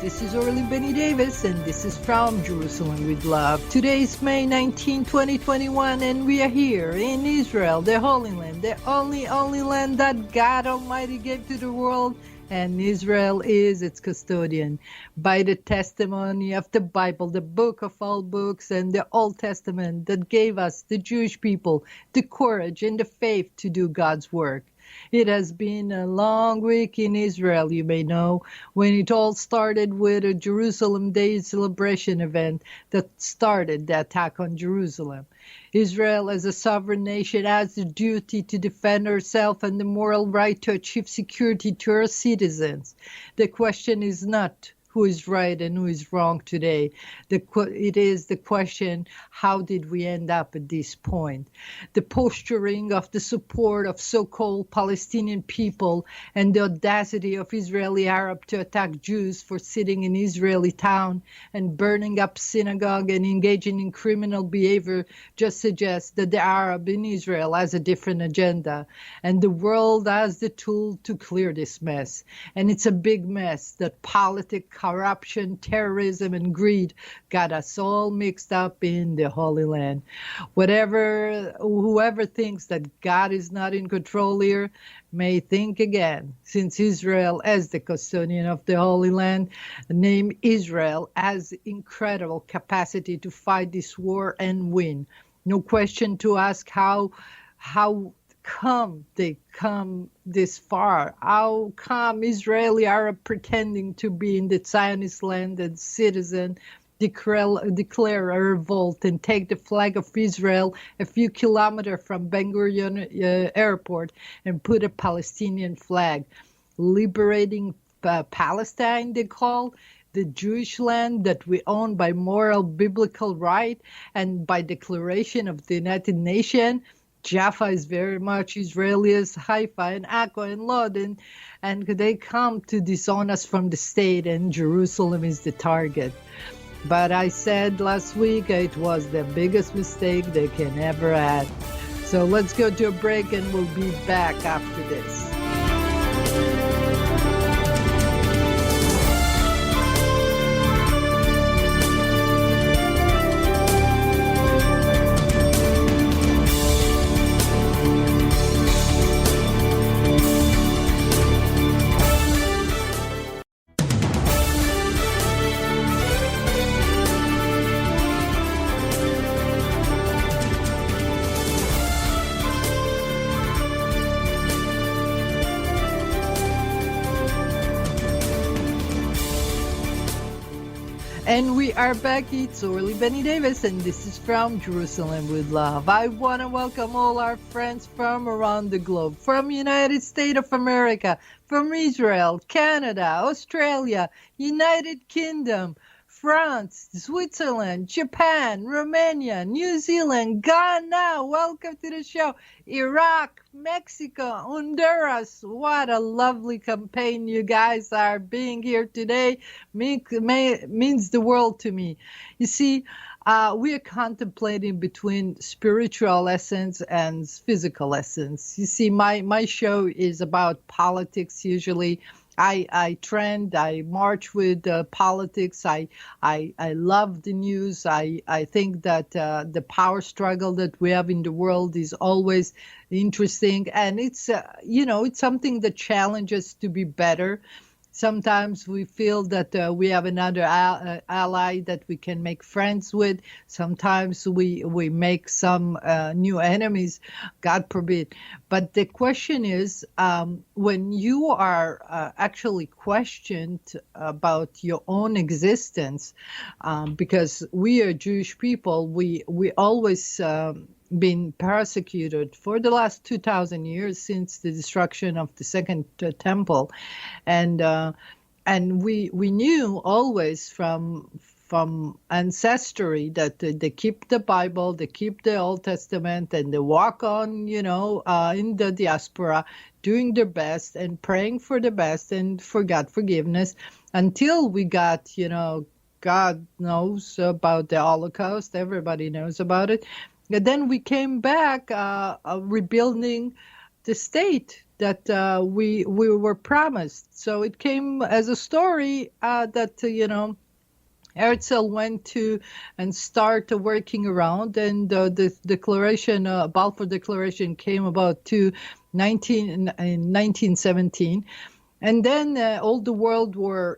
this is Orly Davis, and this is from Jerusalem with Love. Today is May 19, 2021, and we are here in Israel, the Holy Land, the only land that God Almighty gave to the world, and Israel is its custodian. By the testimony of the Bible, the book of all books, and the Old Testament that gave us, the Jewish people, the courage and the faith to do God's work. It has been a long week in Israel, you may know, when it all started with a Jerusalem Day celebration event that started the attack on Jerusalem. Israel, as a sovereign nation, has the duty to defend herself and the moral right to achieve security to her citizens. The question is not who is right and who is wrong today. It is the question, how did we end up at this point? The posturing of the support of so-called Palestinian people and the audacity of Israeli Arab to attack Jews for sitting in Israeli town and burning up synagogue and engaging in criminal behavior just suggests that the Arab in Israel has a different agenda, and the world has the tool to clear this mess. And it's a big mess that politics, corruption, terrorism, and greed got us all mixed up in the Holy Land. Whoever thinks that God is not in control here may think again, since Israel, as the custodian of the Holy Land, named Israel, has incredible capacity to fight this war and win. No question to ask how come they come this far? How come Israeli Arab pretending to be in the Zionist land and citizen declare a revolt and take the flag of Israel a few kilometers from Ben Gurion airport and put a Palestinian flag? Liberating Palestine, they call the Jewish land that we own by moral biblical right and by declaration of the United Nations. Jaffa is very much Israeli as Haifa and Akko and Lod, and they come to disown us from the state, and Jerusalem is the target. But I said last week it was the biggest mistake they can ever have. So let's go to a break and we'll be back after this. And we are back. It's Orly Davis, and this is from Jerusalem with Love. I want to welcome all our friends from around the globe, from United States of America, from Israel, Canada, Australia, United Kingdom, France, Switzerland, Japan, Romania, New Zealand, Ghana. Welcome to the show. Iraq, Mexico, Honduras. What a lovely campaign you guys are being here today. Means the world to me. You see, we are contemplating between spiritual essence and physical essence. You see, my show is about politics usually. I trend, I march with politics. I love the news. I think that the power struggle that we have in the world is always interesting, and it's it's something that challenges to be better. Sometimes we feel that we have another ally that we can make friends with. Sometimes we make some new enemies, God forbid. But the question is, when you are actually questioned about your own existence, because we are Jewish people, we always been persecuted for the last 2,000 years since the destruction of the Second Temple, and we knew always from ancestry that they keep the Bible, they keep the Old Testament, and they walk on, in the diaspora, doing their best and praying for the best and for God forgiveness until we got, God knows about the Holocaust. Everybody knows about it. And then we came back rebuilding the state that we were promised. So it came as a story that Herzl went to and started working around, and the declaration, Balfour Declaration, came about to in 1917. And then all the world were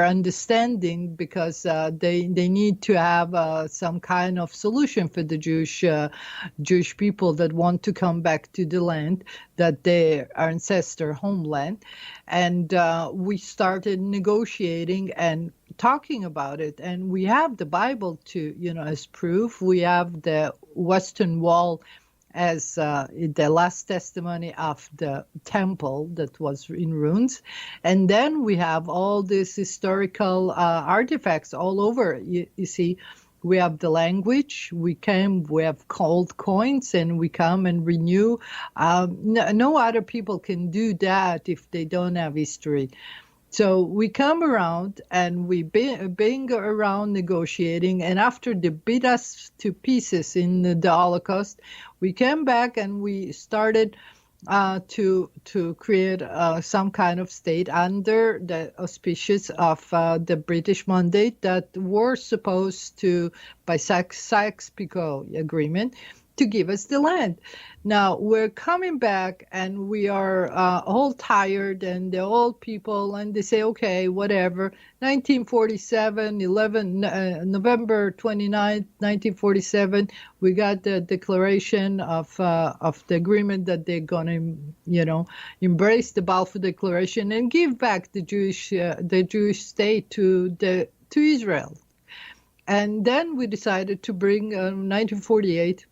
understanding, because they need to have some kind of solution for the Jewish people that want to come back to the land that their ancestor homeland. And we started negotiating and talking about it. And we have the Bible to as proof. We have the Western Wall as the last testimony of the temple that was in ruins. And then we have all these historical artifacts all over. You see, we have the language, we have old coins, and we come and renew. No other people can do that if they don't have history. So we come around and we been around negotiating, and after they beat us to pieces in the Holocaust, we came back and we started to create some kind of state under the auspices of the British mandate that were supposed to, by Sykes-Picot Agreement, to give us the land. Now we're coming back and we are all tired, and the old people, and they say, okay, whatever. 1947, November 29th, 1947, we got the declaration of the agreement that they're gonna, embrace the Balfour Declaration and give back the Jewish state to Israel. And then we decided to bring 1948.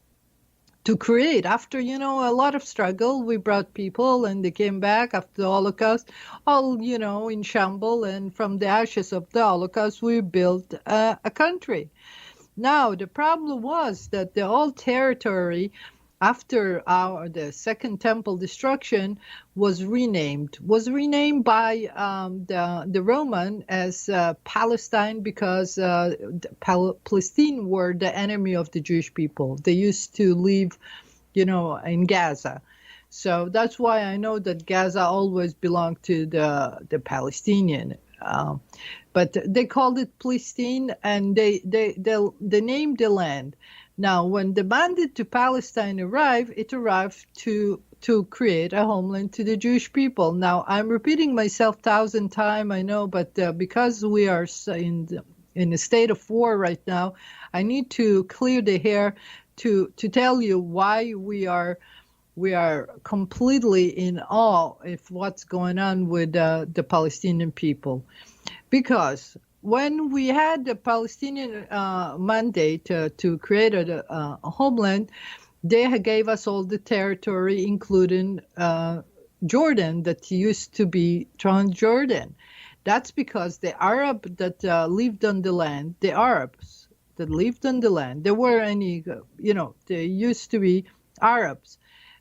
To create, after a lot of struggle, we brought people and they came back after the Holocaust, all in shambles, and from the ashes of the Holocaust we built a country. Now the problem was that the whole territory after the Second Temple destruction was renamed by the Roman as Palestine, because Palestine were the enemy of the Jewish people. They used to live, in Gaza. So that's why I know that Gaza always belonged to the Palestinian. But they called it Palestine, and they named the land. Now, when the mandate to Palestine arrived, it arrived to create a homeland to the Jewish people. Now, I'm repeating myself 1,000 times, I know, but because we are in a state of war right now, I need to clear the air to tell you why we are completely in awe of what's going on with the Palestinian people. Because when we had the Palestinian mandate to create a homeland, they gave us all the territory, including Jordan, that used to be Transjordan. That's because the Arab that lived on the land, the Arabs that lived on the land, there were they used to be Arabs,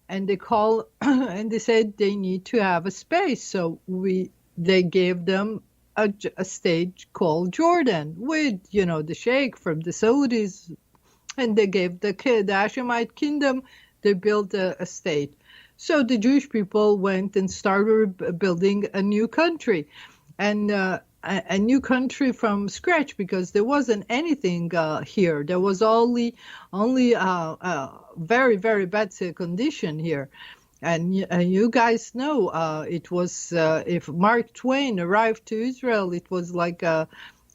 and they said they need to have a space, so they gave them a state called Jordan with, the Sheikh from the Saudis, and they gave the Hashemite kingdom, they built a state. So the Jewish people went and started building a new country, and a new country from scratch, because there wasn't anything here. There was only very, very bad condition here. And you guys know, it was, if Mark Twain arrived to Israel, it was like,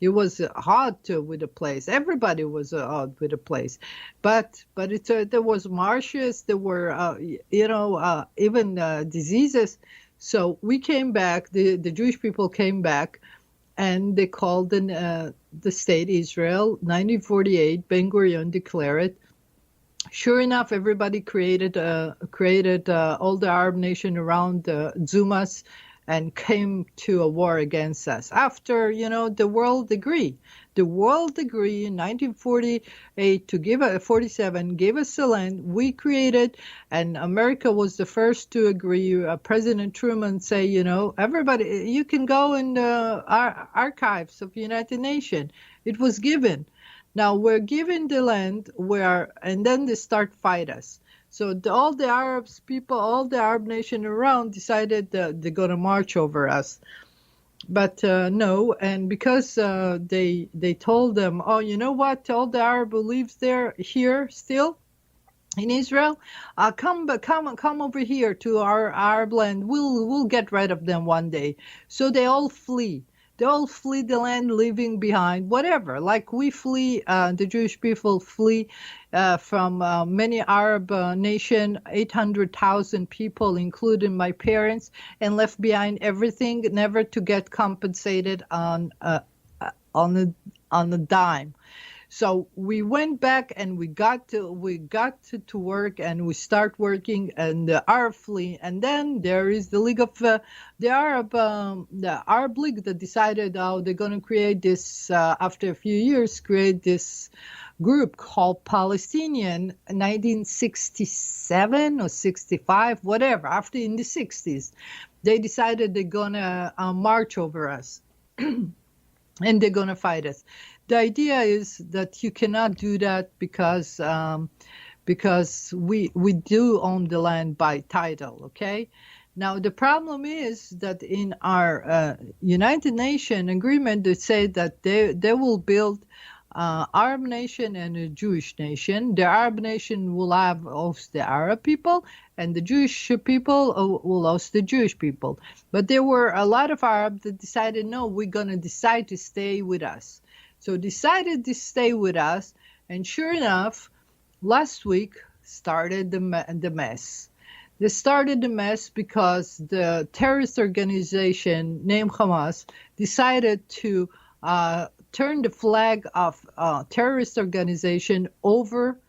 it was hard with the place. Everybody was hard with the place. But there was marshes, there were, even diseases. So we came back, the Jewish people came back, and they called the state Israel. 1948, Ben-Gurion declared it. Sure enough, everybody created all the Arab nation around Zumas, and came to a war against us. After, the world agreed. The world agreed in 1948 to 47, give us the land. We created, and America was the first to agree. President Truman say, everybody, you can go in the archives of the United Nations. It was given. Now we're given the land and then they start fight us. So all the Arabs people, all the Arab nation around decided that they're gonna march over us. But no, and because they told them, oh, you know what? All the Arab who lives there here still in Israel, come over here to our Arab land. We'll get rid of them one day. So they all flee. They all flee the land, leaving behind whatever. Like we flee, the Jewish people flee from many Arab nation, 800,000 people, including my parents, and left behind everything, never to get compensated on a dime. So we went back and we got to work, and we start working, and the Arab flee, and then there is the League of the Arab League that decided, oh, they're going to create this after a few years, create this group called Palestinian, 1967 or 65, whatever, after in the 60s. They decided they're going to march over us and they're going to fight us. The idea is that you cannot do that because we do own the land by title, okay? Now, the problem is that in our United Nations agreement, they say that they will build Arab nation and a Jewish nation. The Arab nation will host the Arab people, and the Jewish people will host the Jewish people. But there were a lot of Arabs that decided, no, we're going to decide to stay with us. So decided to stay with us, and sure enough, last week started the mess. They started the mess because the terrorist organization named Hamas decided to turn the flag of terrorist organization over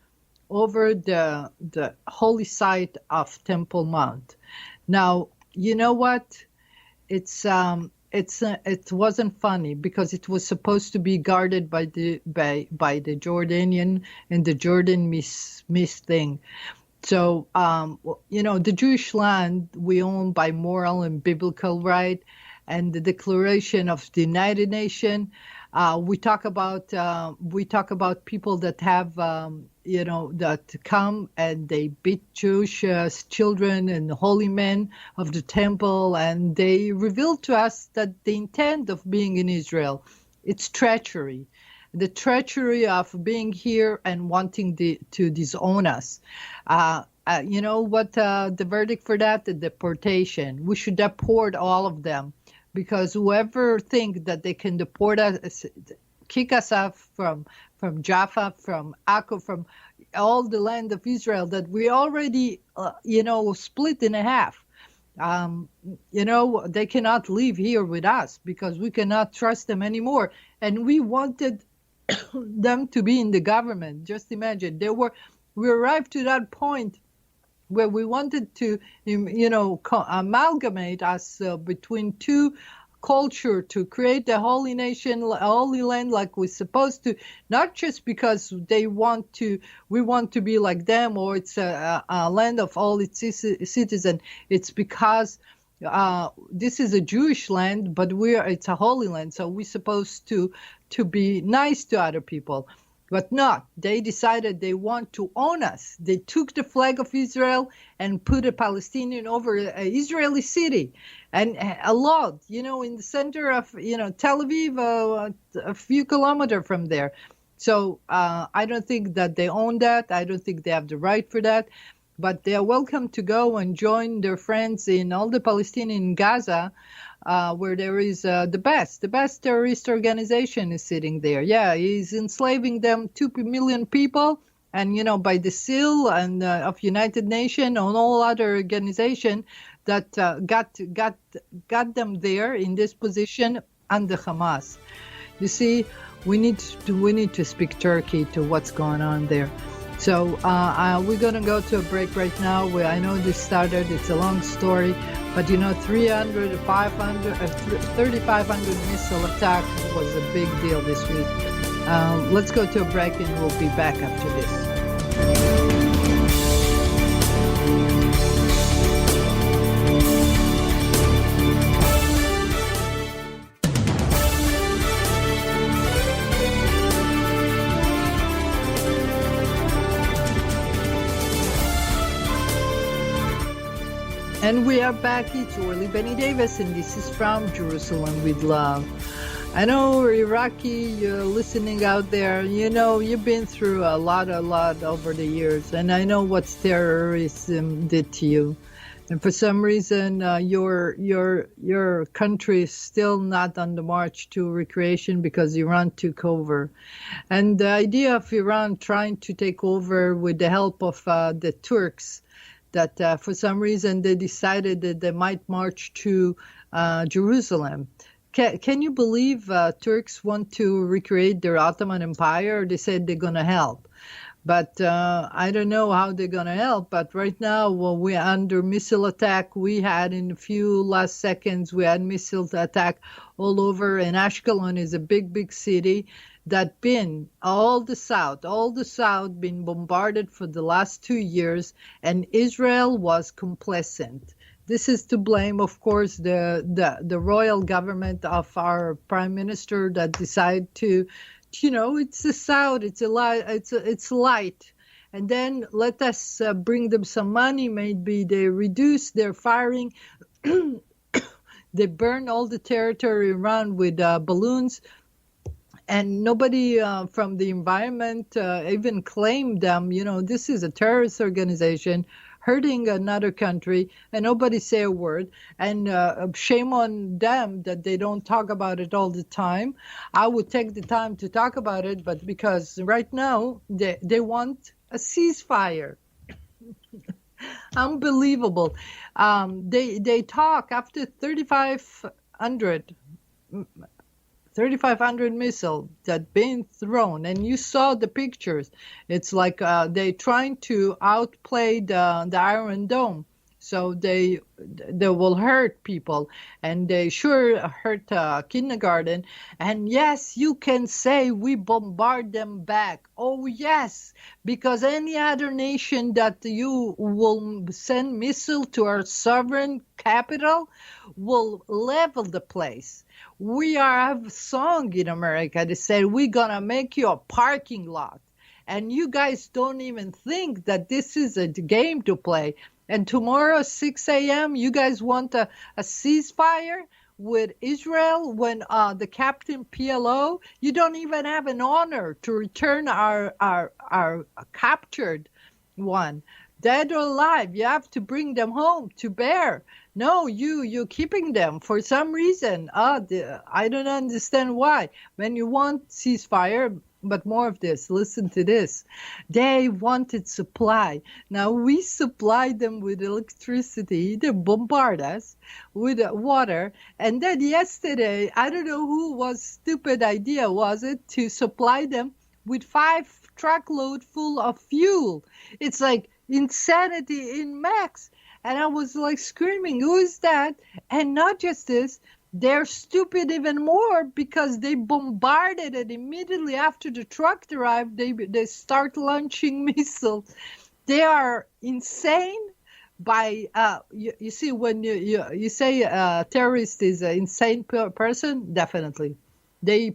the holy site of Temple Mount. Now, you know what? It wasn't funny because it was supposed to be guarded by the Jordanian, and the Jordan missed thing. So, the Jewish land we own by moral and biblical right, and the Declaration of the United Nations. We talk about people that have that come and they beat Jewish children and holy men of the temple, and they reveal to us that the intent of being in Israel, it's treachery. The treachery of being here and wanting to disown us. You know what the verdict for that? The deportation. We should deport all of them, because whoever think that they can deport us, kick us off from Jaffa, from Akko, from all the land of Israel that we already, split in half. They cannot live here with us because we cannot trust them anymore. And we wanted them to be in the government. Just imagine, we arrived to that point where we wanted to, amalgamate us between two culture to create the holy nation, holy land like we're supposed to, not just because we want to be like them, or it's a land of all its citizens. It's because this is a Jewish land, but it's a holy land, so we're supposed to be nice to other people. But not. They decided they want to own us. They took the flag of Israel and put a Palestinian over an Israeli city, and a lot, in the center of, Tel Aviv, a few kilometers from there. So I don't think that they own that. I don't think they have the right for that. But they are welcome to go and join their friends in all the Palestinian in Gaza, where there is the best terrorist organization is sitting there. Yeah, he's enslaving them, 2 million people, and by the seal and of United Nations and all other organization that got them there in this position under Hamas. You see, we need to speak Turkey to what's going on there. So we're going to go to a break right now. I know this started, it's a long story, but 3,500 missile attack was a big deal this week. Let's go to a break and we'll be back after this. And we are back. It's Orly Benny Davis, and this is from Jerusalem with Love. I know, Iraqi, you're listening out there. You know, you've been through a lot over the years, and I know what terrorism did to you. And for some reason, your country is still not on the march to recreation because Iran took over. And the idea of Iran trying to take over with the help of the Turks, that for some reason they decided that they might march to Jerusalem. Can you believe Turks want to recreate their Ottoman Empire? They said they're going to help. But I don't know how they're going to help. But right now, we're under missile attack. We had in a few last seconds, we had missile attack all over. And Ashkelon is a big city that been all the south been bombarded for the last 2 years. And Israel was complacent. This is to blame, of course, the royal government of our prime minister that decided to, it's the south, it's light, and then let us bring them some money. Maybe they reduce their firing. They burn all the territory around with balloons, and nobody from the environment even claimed them. This is a terrorist organization hurting another country, and nobody say a word. And shame on them that they don't talk about it all the time. I would take the time to talk about it, but because right now they want a ceasefire. Unbelievable. They talk after 3,500 missiles that been thrown, and you saw the pictures. It's like they trying to outplay the Iron Dome, so they will hurt people, and they sure hurt kindergarten. And yes, you can say we bombard them back. Oh yes, because any other nation that you will send missile to our sovereign capital will level the place. We have a song in America that said we're gonna make you a parking lot, and you guys don't even think that this is a game to play. And tomorrow 6 a.m. you guys want a ceasefire with Israel when the Captain PLO, you don't even have an honor to return our captured one. Dead or alive, you have to bring them home to bear. No, you're keeping them for some reason. I don't understand why. When you want ceasefire, but more of this, listen to this. They wanted supply. Now we supply them with electricity. They bombard us with water. And then yesterday, I don't know who was stupid idea, was it, to supply them with 5 truckload full of fuel. It's like insanity in max. And I was like screaming, who is that? And not just this, they're stupid even more because they bombarded it immediately after the truck arrived. They start launching missiles. They are insane. By you see, when you say a terrorist is an insane person, definitely. They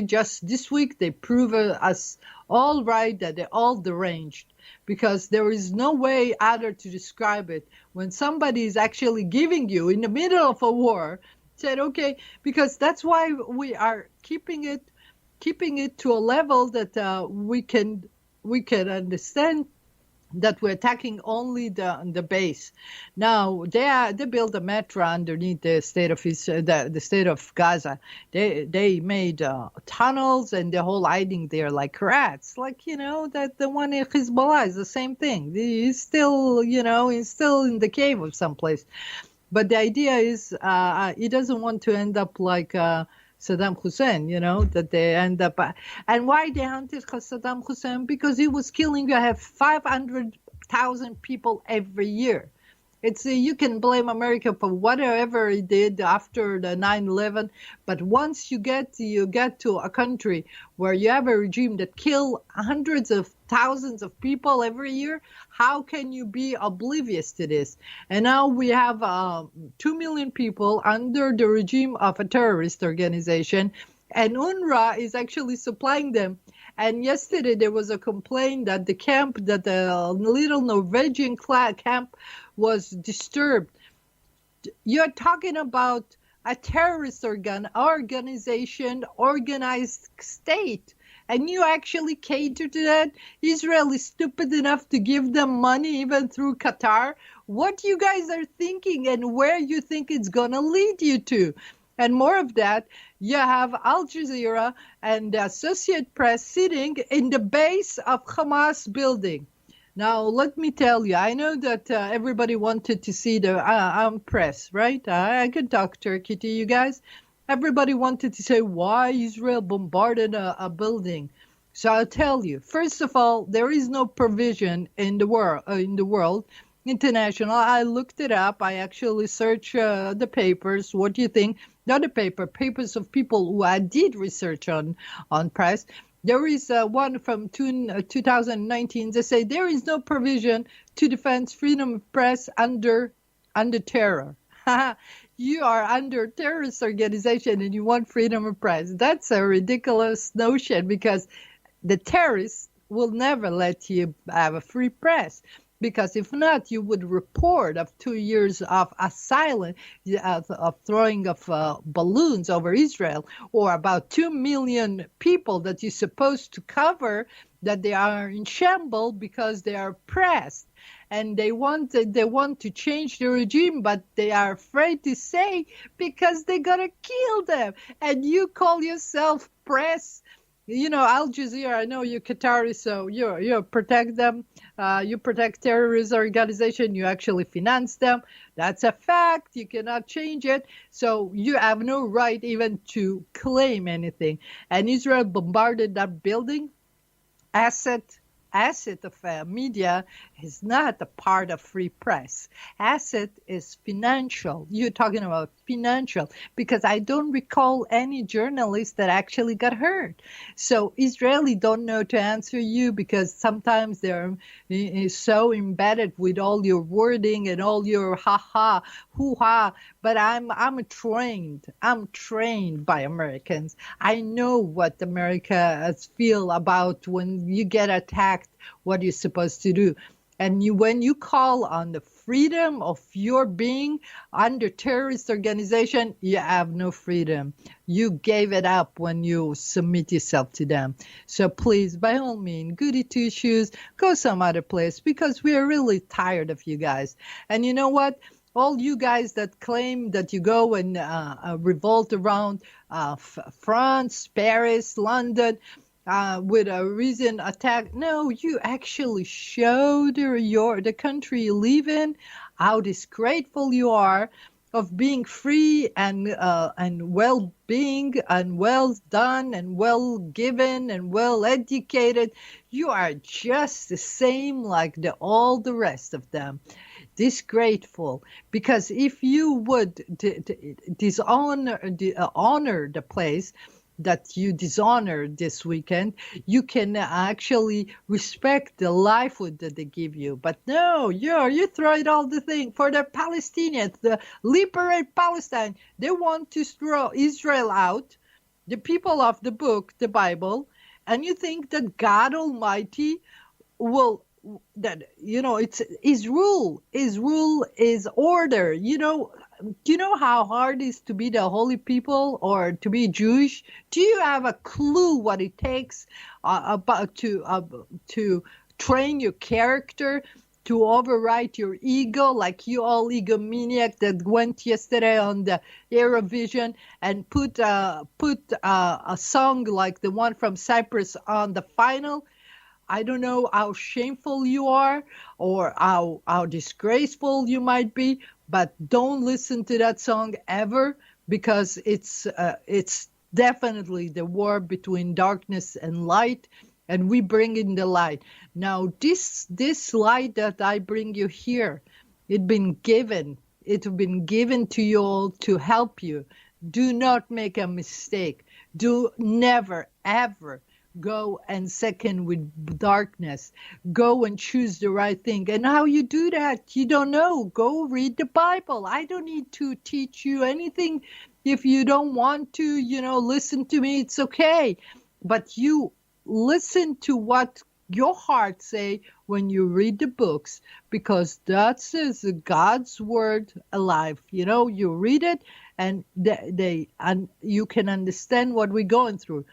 just this week they prove us all right that they're all deranged, because there is no way other to describe it. When somebody is actually giving you in the middle of a war, said okay, because that's why we are keeping it to a level that we can understand that we're attacking only the base. Now they built a metro underneath the state of the state of Gaza. They made tunnels, and they're whole hiding there like rats. Like that the one in Hezbollah is the same thing. He's still he's still in the cave of someplace. But the idea is he doesn't want to end up like Saddam Hussein, that they end up. And why they hunted Saddam Hussein? Because he was killing, you have 500,000 people every year. It's you can blame America for whatever he did after the 9/11, but once you get to a country where you have a regime that kill hundreds of thousands of people every year, how can you be oblivious to this? And now we have 2 million people under the regime of a terrorist organization, and UNRWA is actually supplying them. And yesterday there was a complaint that the little Norwegian camp was disturbed. You're talking about a terrorist organization, organized state. And you actually cater to that? Israel is stupid enough to give them money even through Qatar. What you guys are thinking and where you think it's going to lead you to. And more of that, you have Al Jazeera and the Associated Press sitting in the base of Hamas building. Now, let me tell you, I know that everybody wanted to see the press, right? I could talk Turkey to you guys. Everybody wanted to say why Israel bombarded a building. So I'll tell you, first of all, there is no provision in the world, international. I looked it up. I actually searched the papers. What do you think? Not the papers of people who did research on press. There is one from 2019. They say there is no provision to defend freedom of press under terror. You are under terrorist organization and you want freedom of press. That's a ridiculous notion because the terrorists will never let you have a free press. Because if not, you would report of 2 years of asylum, of throwing of balloons over Israel, or about 2 million people that you're supposed to cover that they are in shambles because they are oppressed. And they want to change the regime, but they are afraid to say because they're going to kill them. And you call yourself press. You know, Al Jazeera, I know you're Qatari, so you protect them. You protect terrorist organization. You actually finance them. That's a fact. You cannot change it. So you have no right even to claim anything. And Israel bombarded that building. Asset of media is not a part of free press. Asset is financial. You're talking about financial because I don't recall any journalist that actually got hurt. So Israeli don't know to answer you because sometimes they're so embedded with all your wording and all your ha-ha, hoo-ha. But I'm trained by Americans. I know what Americans feel about when you get attacked, what you're supposed to do. And when you call on the freedom of your being under terrorist organization, you have no freedom. You gave it up when you submit yourself to them. So please, by all means, goody two shoes, go some other place because we are really tired of you guys. And you know what? All you guys that claim that you go and revolt around France, Paris, London, with a recent attack. No, you actually showed the country you live in how disgraceful you are of being free and well-being and well done and well given and well educated. You are just the same like all the rest of them. Disgraceful, because if you would honor the place that you dishonored this weekend, you can actually respect the livelihood that they give you. But no, you throw it all the thing for the Palestinians, the liberate Palestine. They want to throw Israel out, the people of the book, the Bible, and you think that God Almighty will, that, it's his rule is order. Do you know how hard it is to be the holy people or to be Jewish? Do you have a clue what it takes to train your character, to overwrite your ego, like you all egomaniac that went yesterday on the Eurovision and put a song like the one from Cyprus on the final? I don't know how shameful you are or how disgraceful you might be, but don't listen to that song ever because it's definitely the war between darkness and light, and we bring in the light. Now, this light that I bring you here, it's been given to you all to help you. Do not make a mistake. Do never, ever go and second with darkness. Go and choose the right thing. And how you do that, you don't know. Go read the Bible. I don't need to teach you anything. If you don't want to, listen to me, it's okay. But you listen to what your heart say when you read the books, because that's is God's word alive. You know, you read it and and you can understand what we're going through.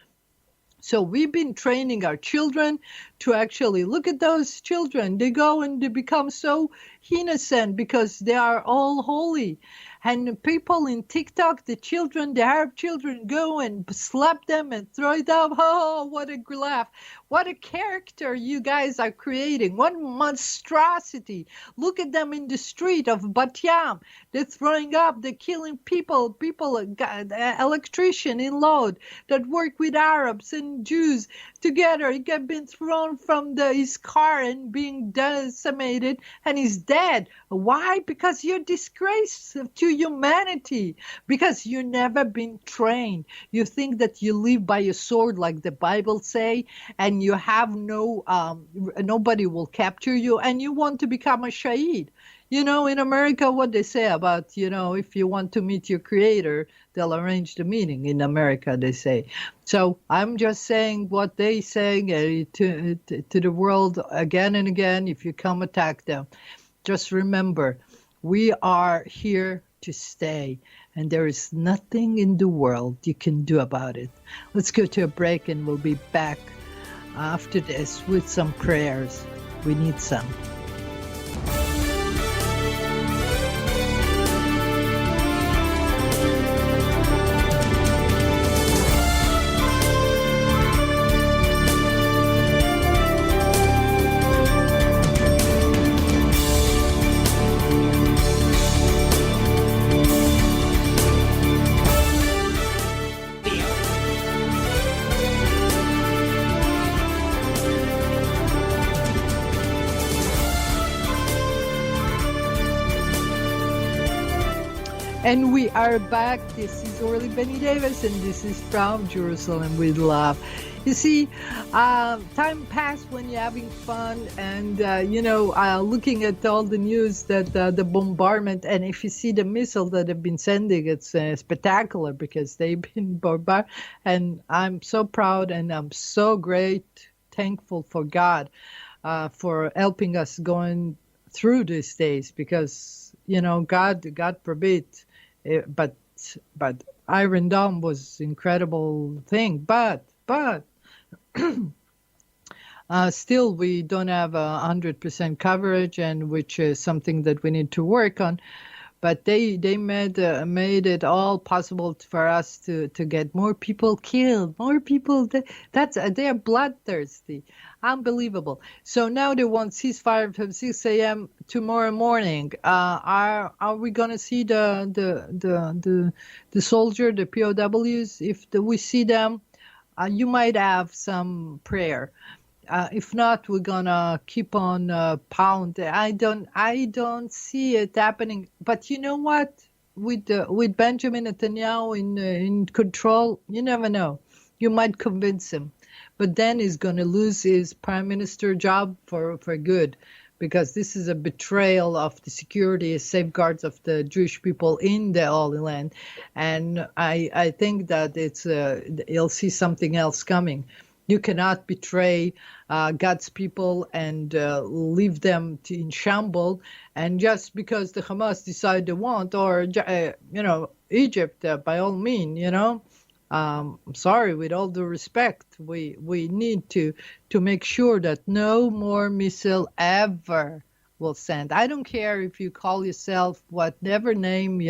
So we've been training our children to actually look at those children. They go and they become so innocent because they are all holy. And people in TikTok, the children, the Arab children, go and slap them and throw it up. Oh, what a laugh. What a character you guys are creating. What monstrosity. Look at them in the street of Batyam. They're throwing up, they're killing people, electrician in Lod that work with Arabs and Jews together. He got been thrown from his car and being decimated, and he's dead. Why? Because you're disgrace to humanity, because you never been trained. You think that you live by a sword like the Bible say, and you have nobody will capture you, and you want to become a shaheed. You know, in America, what they say about, if you want to meet your creator, they'll arrange the meeting. In America, they say. So I'm just saying what they say to the world again and again. If you come attack them, just remember, we are here to stay, and there is nothing in the world you can do about it. Let's go to a break, and we'll be back after this with some prayers. We need some. And we are back. This is Orly Benny Davis, and this is from Jerusalem with Love. You see, time passed when you're having fun, and looking at all the news that the bombardment, and if you see the missile that they've been sending, it's spectacular because they've been bombarded. And I'm so proud, and I'm so thankful for God for helping us going through these days, because God forbid. But Iron Dome was incredible thing, but still we don't have 100% coverage, and which is something that we need to work on. But they made it all possible for us to get more people killed, more people. They are bloodthirsty, unbelievable. So now they want ceasefire from 6 a.m. tomorrow morning. Are we gonna see the soldier, the POWs? If we see them, you might have some prayer. If not, we're gonna keep on pound. I don't see it happening. But you know what? With Benjamin Netanyahu in control, you never know. You might convince him, but then he's gonna lose his prime minister job for good, because this is a betrayal of the security safeguards of the Jewish people in the Holy Land, and I think that you'll see something else coming. You cannot betray God's people and leave them in shambles. And just because the Hamas decide they want, or Egypt, by all means, I'm sorry, with all due respect, we need to make sure that no more missile ever will send. I don't care if you call yourself whatever name,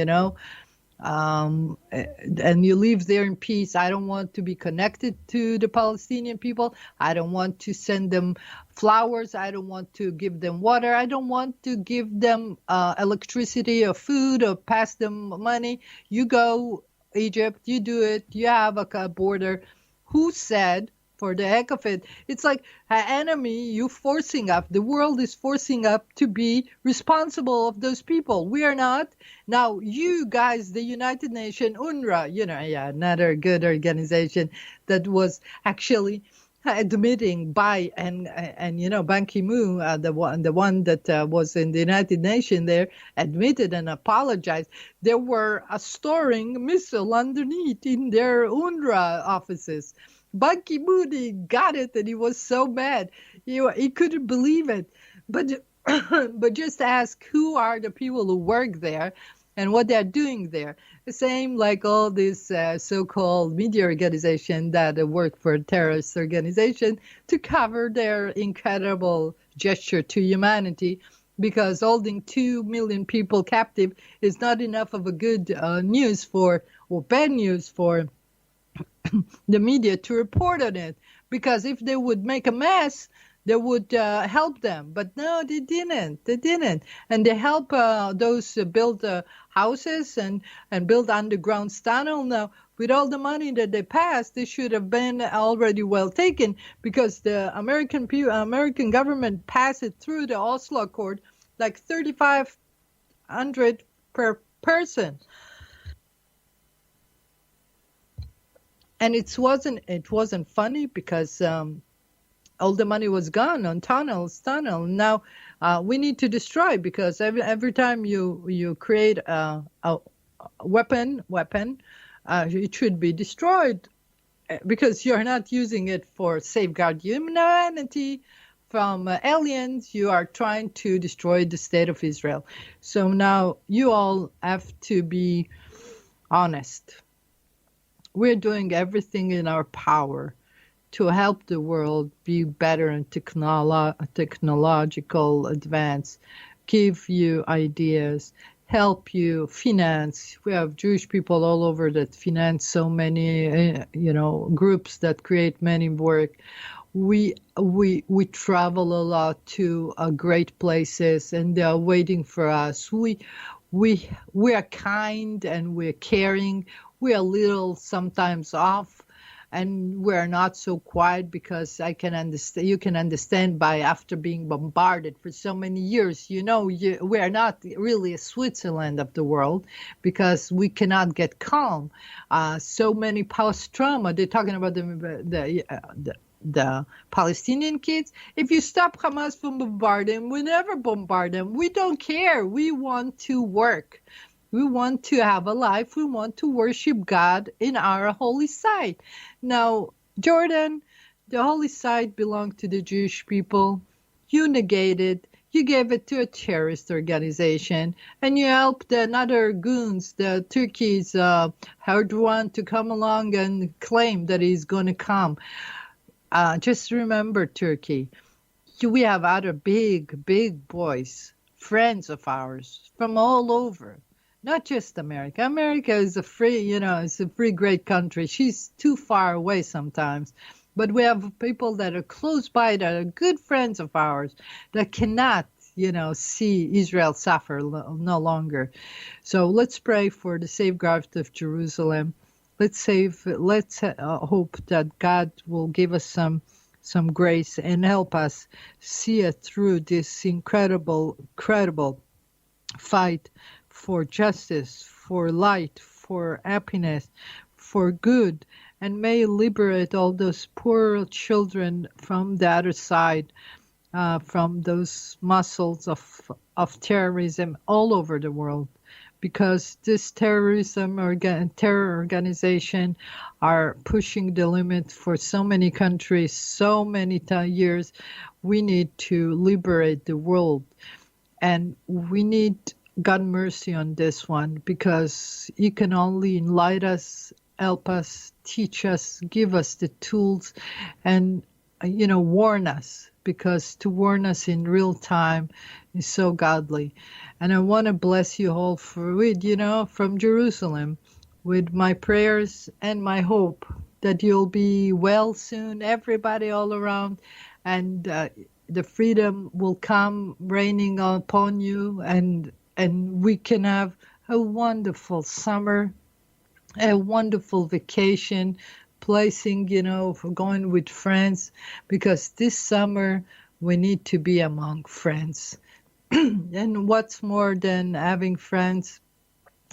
and you live there in peace. I don't want to be connected to the Palestinian people. I don't want to send them flowers. I don't want to give them water. I don't want to give them electricity or food or pass them money. You go, Egypt, you do it. You have a border. Who said, for the heck of it, it's like an enemy you forcing up. The world is forcing up to be responsible of those people. We are not. Now, you guys, the United Nations, UNRWA, another good organization that was actually admitting by and Ban Ki-moon, the one that was in the United Nations there, admitted and apologized. There were storing missile underneath in their UNRWA offices. Ban Ki-moon got it, and he was so mad. He couldn't believe it. But but just ask who are the people who work there and what they're doing there. The same like all these so-called media organization that work for a terrorist organization to cover their incredible gesture to humanity, because holding 2 million people captive is not enough of a good news for, or bad news for, the media to report on it, because if they would make a mess, they would help them. But no, they didn't. They didn't. And they help those build houses and build underground tunnel. Now, with all the money that they passed, they should have been already well taken, because the American government passed it through the Oslo Accord, like 3,500 per person. And it wasn't funny, because all the money was gone on tunnel. Now we need to destroy, because every time you create a weapon, it should be destroyed, because you're not using it for safeguard humanity from aliens. You are trying to destroy the state of Israel. So now you all have to be honest. We're doing everything in our power to help the world be better in technological advance, give you ideas, help you finance. We have Jewish people all over that finance so many, groups that create many work. We travel a lot to great places, and they are waiting for us. We are kind and we're caring. We are a little sometimes off, and we're not so quiet, because I can understand. You can understand by after being bombarded for so many years. We are not really a Switzerland of the world, because we cannot get calm. So many post trauma. They're talking about the Palestinian kids. If you stop Hamas from bombarding, we never bombard them. We don't care. We want to work. We want to have a life. We want to worship God in our holy site. Now, Jordan, the holy site belonged to the Jewish people. You negated. You gave it to a terrorist organization, and you helped another goons, the Turkeys, Erdogan, to come along and claim that he's going to come. Just remember, Turkey, we have other big boys, friends of ours from all over. Not just America. America is it's a free, great country. She's too far away sometimes. But we have people that are close by, that are good friends of ours, that cannot, see Israel suffer no longer. So let's pray for the safeguard of Jerusalem. Let's hope that God will give us some grace and help us see it through this incredible fight for justice, for light, for happiness, for good, and may liberate all those poor children from the other side, from those muscles of terrorism all over the world. Because this terror organization are pushing the limit for so many countries, so many years. We need to liberate the world, and we need God mercy on this one, because He can only enlighten us, help us, teach us, give us the tools, and warn us, because to warn us in real time is so godly. And I want to bless you all from Jerusalem, with my prayers and my hope that you'll be well soon, everybody all around, and the freedom will come raining upon you, and we can have a wonderful summer, a wonderful vacation, placing, for going with friends, because this summer we need to be among friends. And what's more than having friends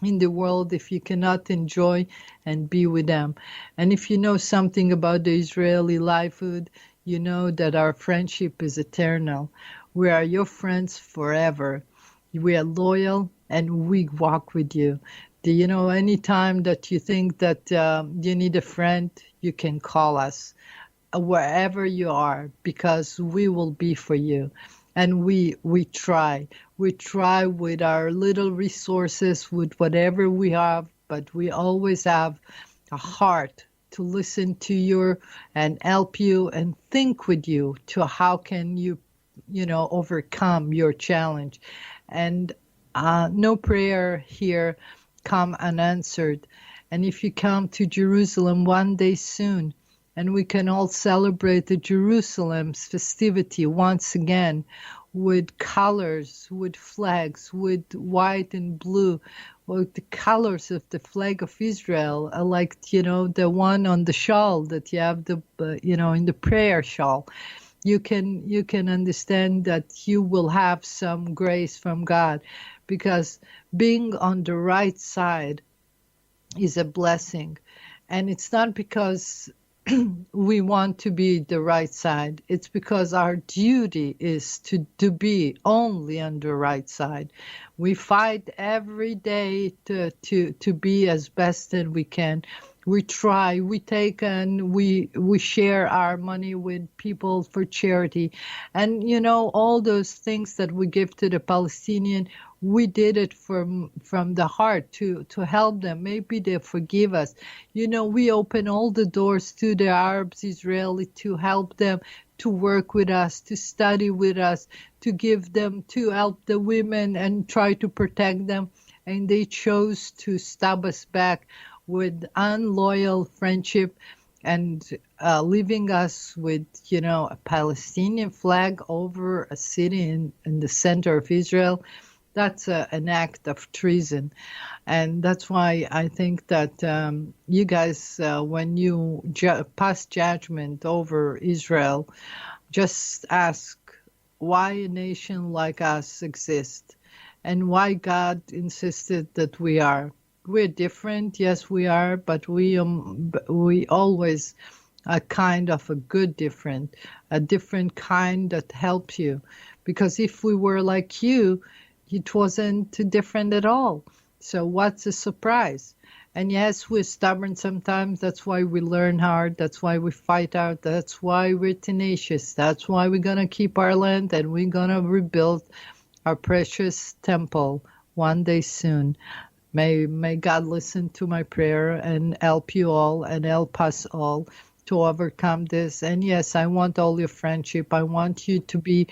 in the world if you cannot enjoy and be with them? And if you know something about the Israeli livelihood, you know that our friendship is eternal. We are your friends forever. We are loyal, and we walk with you. Anytime that you think that you need a friend, you can call us wherever you are, because we will be for you. And we try with our little resources, with whatever we have, but we always have a heart to listen to you and help you and think with you to how can you overcome your challenge. And no prayer here come unanswered. And if you come to Jerusalem one day soon, and we can all celebrate the Jerusalem's festivity once again, with colors, with flags, with white and blue, with the colors of the flag of Israel, like, the one on the shawl that you have, in the prayer shawl. You can understand that you will have some grace from God, because being on the right side is a blessing. And it's not because we want to be the right side. It's because our duty is to be only on the right side. We fight every day to be as best as we can. We try, we take, and we share our money with people for charity. And, all those things that we give to the Palestinian, we did it from the heart to help them. Maybe they forgive us. We open all the doors to the Arabs, Israeli, to help them, to work with us, to study with us, to give them, to help the women and try to protect them. And they chose to stab us back with unloyal friendship and leaving us with, a Palestinian flag over a city in the center of Israel. That's an act of treason. And that's why I think that you guys, when you pass judgment over Israel, just ask why a nation like us exists and why God insisted that we are. We're different, yes, we are, but we always a kind of a good different, a different kind that helps you. Because if we were like you, it wasn't different at all. So what's a surprise? And yes, we're stubborn sometimes. That's why we learn hard. That's why we fight out. That's why we're tenacious. That's why we're going to keep our land, and we're going to rebuild our precious temple one day soon. May God listen to my prayer and help you all and help us all to overcome this. And yes, I want all your friendship. I want you to be,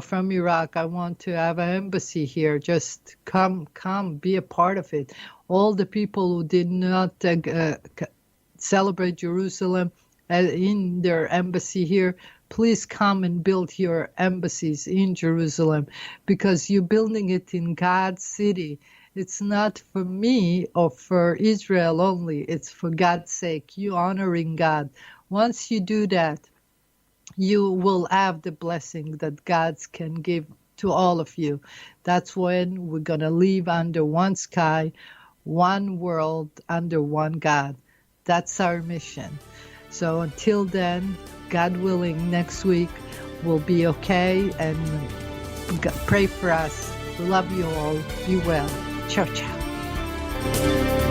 from Iraq. I want to have an embassy here. Just come, be a part of it. All the people who did not celebrate Jerusalem in their embassy here, please come and build your embassies in Jerusalem, because you're building it in God's city. It's not for me or for Israel only. It's for God's sake. You honoring God. Once you do that, you will have the blessing that God can give to all of you. That's when we're going to live under one sky, one world, under one God. That's our mission. So until then, God willing, next week we'll be okay, and pray for us. Love you all. Be well. Ciao, ciao.